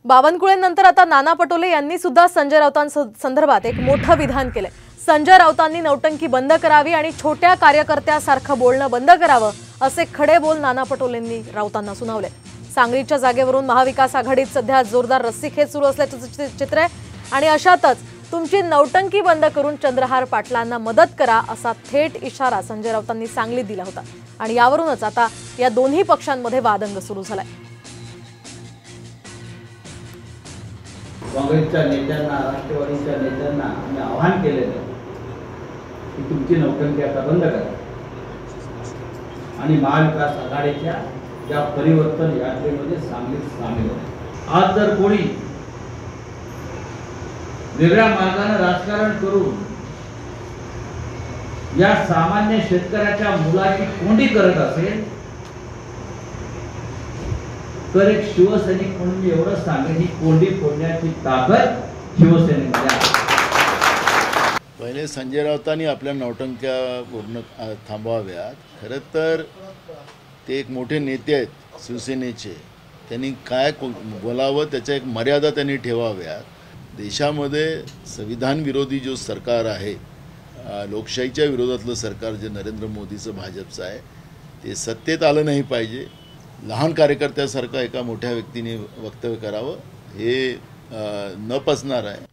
बावनकुळेनंतर आता नाना पटोले यांनी सुद्धा संजय राऊतांसंदर्भात एक मोठं विधान केले। संजय राऊतांनी नौटंकी बंद करावी आणि छोट्या कार्यकर्त्यासारखं बोलणं बंद करावं असे खडे बोल नाना पटोलेंनी राऊतांना सुनावले। सांगलीच्या जागेवरून महाविकास आघाडीत सध्या जोरदार रस्सीखेच सुरू असल्याचे चित्र आहे आणि अशातच तुमची नौटंकी बंद करून चंद्रहार पाटलांना मदत करा असा थेट इशारा संजय राऊतांनी सांगलीत दिला होता आणि यावरूनच आता या दोन्ही पक्षांमध्ये वादंग सुरू झालाय। काँग्रेसच्या नेत्यांना राष्ट्रवादीच्या नेत्यांना आम्ही आवाहन केलेलं की तुमची नौटंकी आता बंद करा आणि महाविकास आघाडीच्या या परिवर्तन यात्रेमध्ये सामील व्हा। आज जर कोणी वेगळ्या मार्गाने राजकारण करून या सामान्य शेतकऱ्याच्या मुलाची कोंडी करत असेल तर एक शिवसैनिक म्हणून मी एवढं सांगेन, ही कोंडी फोडण्याची ताकद शिवसेनेमध्ये आहे। पहिले संजय राऊतांनी आपल्या नौटंक्या पूर्ण थांबवाव्यात। खरं तर ते एक मोठे नेते आहेत शिवसेनेचे, त्यांनी काय बोलावं त्याच्या एक मर्यादा त्यांनी ठेवाव्यात। देशामध्ये संविधान विरोधी जो सरकार आहे, लोकशाहीच्या विरोधातलं सरकार जे नरेंद्र मोदीचं भाजपचं आहे, ते सत्तेत आलं नाही पाहिजे। लहान कार्यकर्त्यासारखं एका मोठ्या व्यक्तीने वक्तव्य करावं हे न पचणार आहे।